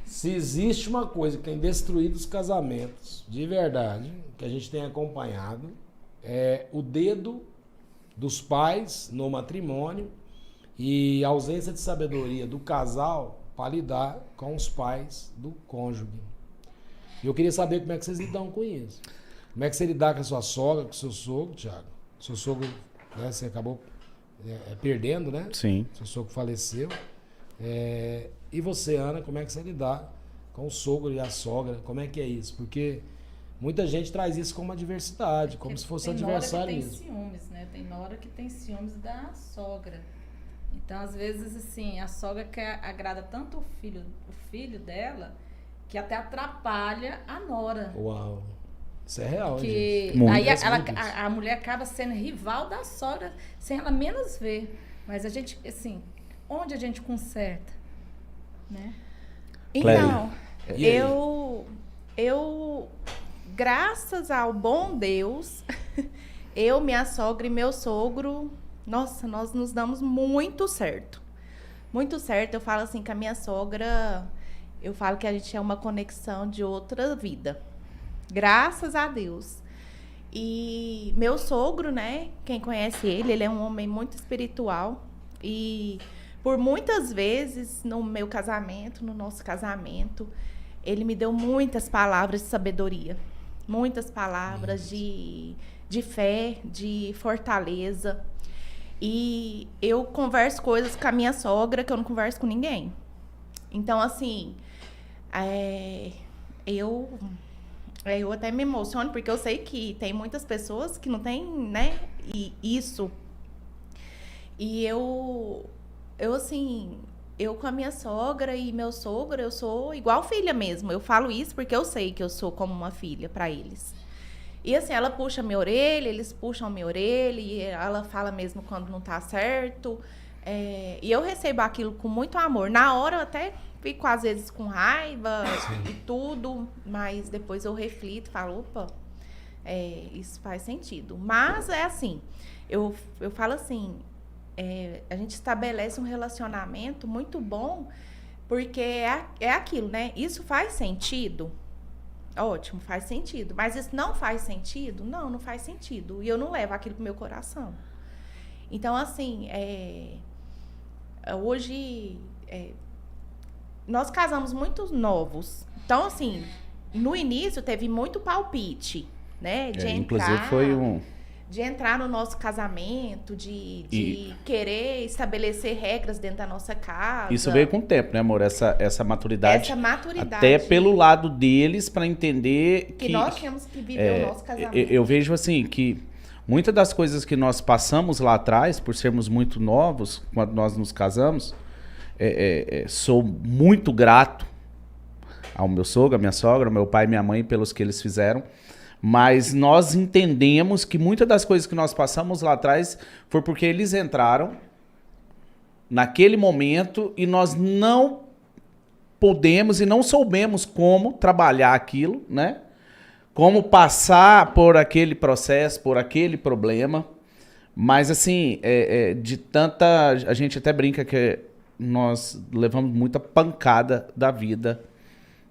Se existe uma coisa que tem destruído os casamentos, de verdade, que a gente tem acompanhado, é o dedo dos pais no matrimônio e a ausência de sabedoria do casal para lidar com os pais do cônjuge. E eu queria saber como é que vocês lidam com isso. Como é que você lidar com a sua sogra, com o seu sogro, Thiago? Seu sogro, né, você acabou perdendo, né? Sim. Seu sogro faleceu. E você, Ana, como é que você lidar com o sogro e a sogra? Como é que é isso? Porque muita gente traz isso como adversidade, como se fosse adversário mesmo. mesmo. Tem ciúmes, né? Tem nora que tem ciúmes da sogra. Então, às vezes, assim, a sogra quer agrada tanto o filho dela, que até atrapalha a nora. Uau. Isso é real, que gente. Aí a mulher acaba sendo rival da sogra, sem ela menos ver. Mas a gente, assim, onde a gente conserta? Né? Então, eu, graças ao bom Deus, eu, minha sogra e meu sogro, nossa, nós nos damos muito certo. Muito certo. Eu falo assim, que a minha sogra, eu falo que a gente é uma conexão de outra vida. Graças a Deus. E meu sogro, né, quem conhece ele é um homem muito espiritual. E por muitas vezes, no meu casamento, no nosso casamento, ele me deu muitas palavras de sabedoria. Muitas palavras de fé, de fortaleza. E eu converso coisas com a minha sogra que eu não converso com ninguém. Então, assim, eu até me emociono, porque eu sei que tem muitas pessoas que não têm, né, isso. E eu assim, eu com a minha sogra e meu sogro, eu sou igual filha mesmo. Eu falo isso porque eu sei que eu sou como uma filha para eles. E assim, ela puxa minha orelha, eles puxam minha orelha, e ela fala mesmo quando não tá certo. E eu recebo aquilo com muito amor. Na hora eu até fico, às vezes, com raiva e tudo, mas depois eu reflito e falo, opa, isso faz sentido. Mas é assim, eu falo assim, a gente estabelece um relacionamento muito bom, porque é aquilo, né? Isso faz sentido? Ótimo, faz sentido. Mas isso não faz sentido? Não faz sentido. E eu não levo aquilo pro meu coração. Então, assim, hoje nós casamos muito novos. Então, assim, no início teve muito palpite, né? Inclusive foi de entrar no nosso casamento, de querer estabelecer regras dentro da nossa casa. Isso veio com o tempo, né, amor? Essa maturidade. Essa maturidade. Até pelo lado deles, para entender que nós temos que viver o nosso casamento. Eu vejo assim que muitas das coisas que nós passamos lá atrás, por sermos muito novos, quando nós nos casamos, sou muito grato ao meu sogro, à minha sogra, ao meu pai e minha mãe pelos que eles fizeram. Mas nós entendemos que muitas das coisas que nós passamos lá atrás foi porque eles entraram naquele momento e nós não podemos e não soubemos como trabalhar aquilo, né? Como passar por aquele processo, por aquele problema. Mas assim, de tanta... A gente até brinca que nós levamos muita pancada da vida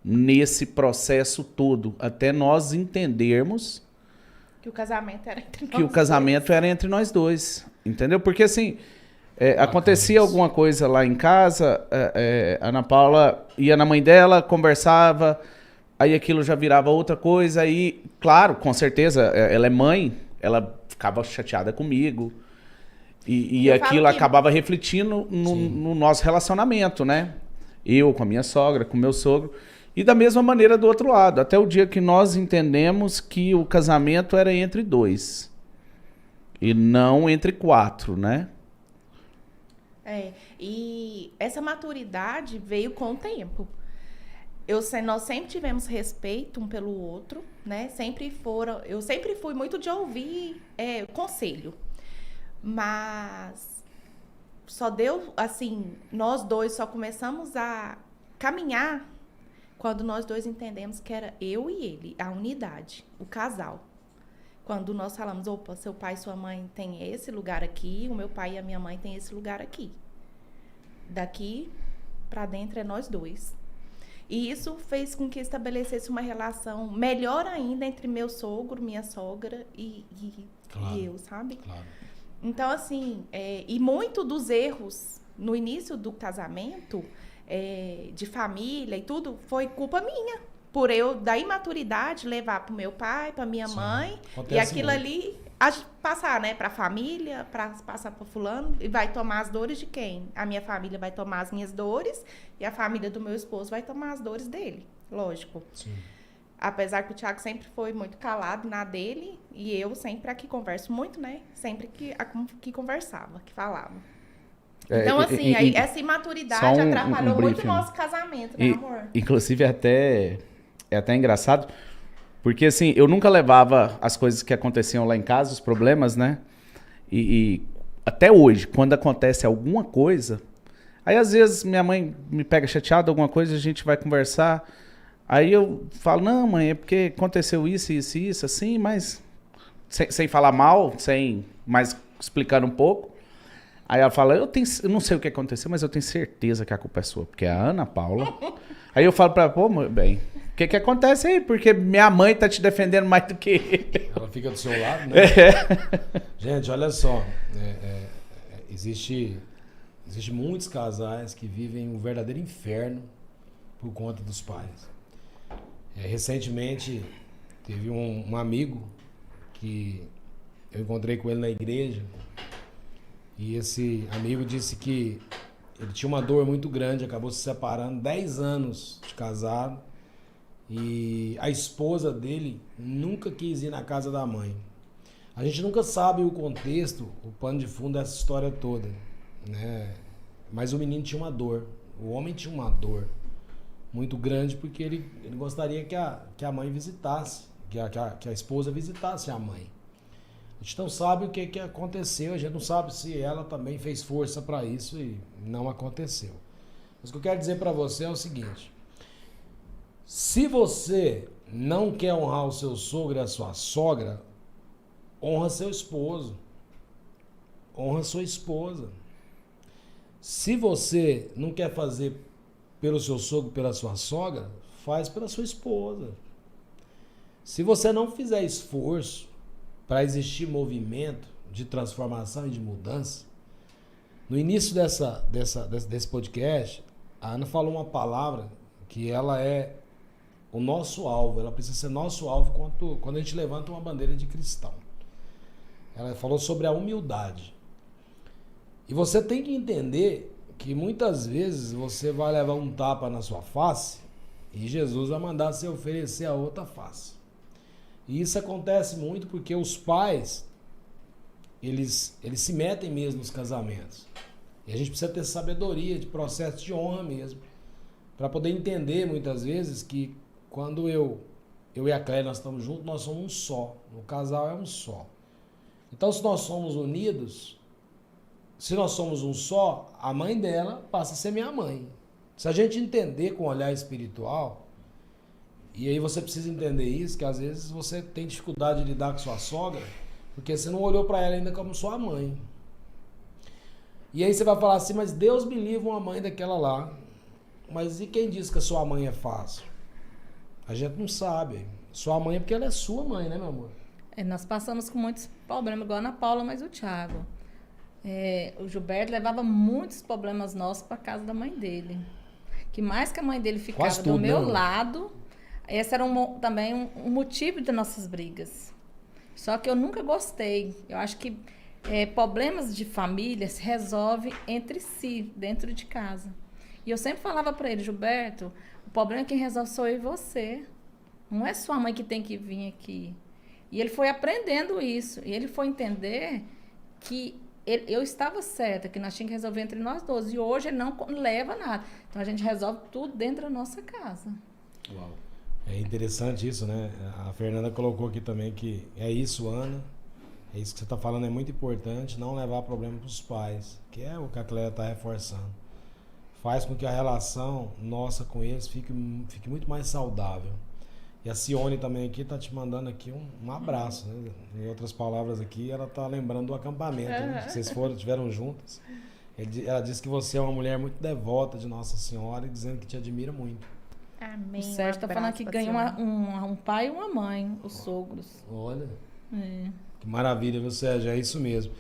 nesse processo todo, até nós entendermos que o casamento era entre nós dois, entendeu? Porque assim, acontecia alguma coisa lá em casa, a Ana Paula ia na mãe dela, conversava, aí aquilo já virava outra coisa, aí, claro, com certeza, ela é mãe, ela ficava chateada comigo, e aquilo acabava refletindo no nosso relacionamento, né? Eu com a minha sogra, com o meu sogro. E da mesma maneira do outro lado, até o dia que nós entendemos que o casamento era entre dois e não entre quatro, né? E essa maturidade veio com o tempo. Nós sempre tivemos respeito um pelo outro, né? Eu sempre fui muito de ouvir conselho, mas só deu, assim, nós dois só começamos a caminhar quando nós dois entendemos que era eu e ele, a unidade, o casal. Quando nós falamos, opa, seu pai e sua mãe têm esse lugar aqui, o meu pai e a minha mãe têm esse lugar aqui. Daqui para dentro é nós dois. E isso fez com que estabelecesse uma relação melhor ainda entre meu sogro, minha sogra e eu, sabe? Claro. Então, assim, e muito dos erros no início do casamento, de família e tudo, foi culpa minha. Por eu, da imaturidade, levar pro meu pai, pra minha mãe, Acontece e aquilo muito. ali passar, né, pra família, passar pra fulano, e vai tomar as dores de quem? A minha família vai tomar as minhas dores, e a família do meu esposo vai tomar as dores dele, lógico. Sim. Apesar que o Thiago sempre foi muito calado na dele, e eu sempre aqui converso muito, né? Sempre que conversava, que falava. Então, assim, aí, essa imaturidade atrapalhou muito o nosso casamento, né, amor? Inclusive, é até engraçado, porque assim, eu nunca levava as coisas que aconteciam lá em casa, os problemas, né? E até hoje, quando acontece alguma coisa, aí às vezes minha mãe me pega chateada, alguma coisa, a gente vai conversar. Aí eu falo, não, mãe, é porque aconteceu isso, isso, isso, assim, mas sem falar mal, mas explicando um pouco. Aí ela fala, eu não sei o que aconteceu, mas eu tenho certeza que a culpa é sua, porque é a Ana Paula. Aí eu falo pra ela, pô, bem, o que acontece aí? Porque minha mãe tá te defendendo mais do que ele. Ela fica do seu lado, né? Gente, olha só, existe muitos casais que vivem um verdadeiro inferno por conta dos pais. Recentemente, teve um amigo que eu encontrei com ele na igreja, e esse amigo disse que ele tinha uma dor muito grande, acabou se separando, 10 anos de casado, e a esposa dele nunca quis ir na casa da mãe. A gente nunca sabe o contexto, o pano de fundo dessa história toda, né? Mas o menino tinha uma dor, o homem tinha uma dor muito grande, porque ele gostaria que a mãe visitasse, que a esposa visitasse a mãe. A gente não sabe o que aconteceu, a gente não sabe se ela também fez força para isso e não aconteceu. Mas o que eu quero dizer para você é o seguinte: se você não quer honrar o seu sogro e a sua sogra, honra seu esposo, honra sua esposa. Se você não quer fazer pelo seu sogro, pela sua sogra, faz pela sua esposa. Se você não fizer esforço para existir movimento de transformação e de mudança, no início desse podcast, a Ana falou uma palavra que ela é o nosso alvo, ela precisa ser nosso alvo quando a gente levanta uma bandeira de cristão. Ela falou sobre a humildade. E você tem que entender que muitas vezes você vai levar um tapa na sua face e Jesus vai mandar você oferecer a outra face. E isso acontece muito porque os pais, eles se metem mesmo nos casamentos. E a gente precisa ter sabedoria de processo de honra mesmo, para poder entender muitas vezes que quando eu e a Cléia nós estamos juntos, nós somos um só. O casal é um só. Então, se nós somos unidos, se nós somos um só, a mãe dela passa a ser minha mãe. Se a gente entender com o olhar espiritual, e aí você precisa entender isso, que às vezes você tem dificuldade de lidar com sua sogra, porque você não olhou para ela ainda como sua mãe. E aí você vai falar assim, mas Deus me livre uma mãe daquela lá. Mas e quem disse que a sua mãe é fácil? A gente não sabe. Sua mãe é porque ela é sua mãe, né, meu amor? Nós passamos com muitos problemas, igual a Ana Paula, mas o Thiago. O Gilberto levava muitos problemas nossos para casa da mãe dele. Que mais que a mãe dele ficava do meu lado, esse era também um motivo de nossas brigas. Só que eu nunca gostei. Eu acho que problemas de família se resolvem entre si, dentro de casa. E eu sempre falava para ele, Gilberto, o problema é quem resolve sou eu e você. Não é sua mãe que tem que vir aqui. E ele foi aprendendo isso. E ele foi entender que eu estava certa, que nós tínhamos que resolver entre nós dois. E hoje ele não leva nada. Então a gente resolve tudo dentro da nossa casa. Uau. É interessante isso, né? A Fernanda colocou aqui também que é isso, Ana. É isso que você está falando, é muito importante, não levar problema para os pais, que é o que a Cléia está reforçando. Faz com que a relação nossa com eles fique muito mais saudável. E a Cione também aqui está te mandando aqui um abraço, né? Em outras palavras aqui, ela está lembrando do acampamento, né? Que vocês estiveram juntas. Ela disse que você é uma mulher muito devota de Nossa Senhora e dizendo que te admira muito. Amém. O Sérgio tá falando que ganha um pai e uma mãe, os sogros. Olha, É. que maravilha, viu, Sérgio? É isso mesmo.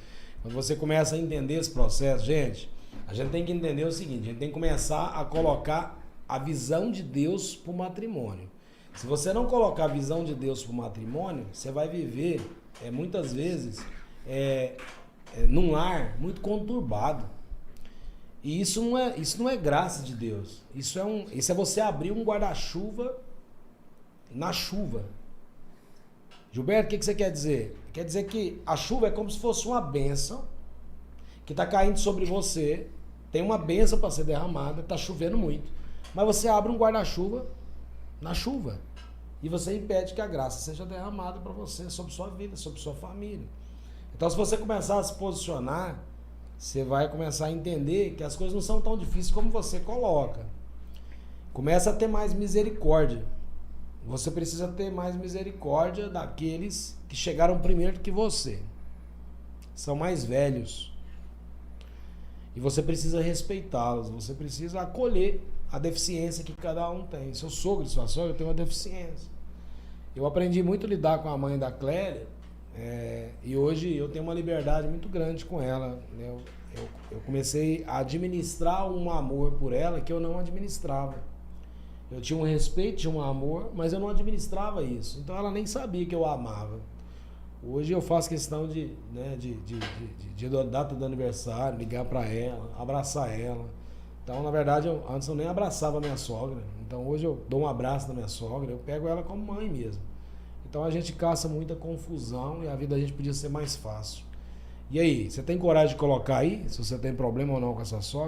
Quando você começa a entender esse processo, gente, a gente tem que entender o seguinte, a gente tem que começar a colocar a visão de Deus pro matrimônio. Se você não colocar a visão de Deus pro matrimônio, você vai viver, muitas vezes, num lar muito conturbado. E isso não é graça de Deus. Isso é você abrir um guarda-chuva na chuva. Gilberto, o que você quer dizer? Quer dizer que a chuva é como se fosse uma bênção que está caindo sobre você. Tem uma bênção para ser derramada, está chovendo muito. Mas você abre um guarda-chuva na chuva. E você impede que a graça seja derramada para você, sobre sua vida, sobre sua família. Então, se você começar a se posicionar, você vai começar a entender que as coisas não são tão difíceis como você coloca. Começa a ter mais misericórdia. Você precisa ter mais misericórdia daqueles que chegaram primeiro que você. São mais velhos. E você precisa respeitá-los. Você precisa acolher a deficiência que cada um tem. Seu sogro e sua sogra têm uma deficiência. Eu aprendi muito a lidar com a mãe da Clélia. E hoje eu tenho uma liberdade muito grande com ela. Eu comecei a administrar um amor por ela que eu não administrava. Eu tinha um respeito, tinha um amor, mas eu não administrava isso. Então ela nem sabia que eu a amava. Hoje eu faço questão de data do aniversário, ligar para ela, abraçar ela. Então, na verdade, antes eu nem abraçava a minha sogra. Então hoje eu dou um abraço na minha sogra, eu pego ela como mãe mesmo. Então a gente caça muita confusão e a vida da gente podia ser mais fácil. E aí, você tem coragem de colocar aí, se você tem problema ou não com essa sogra?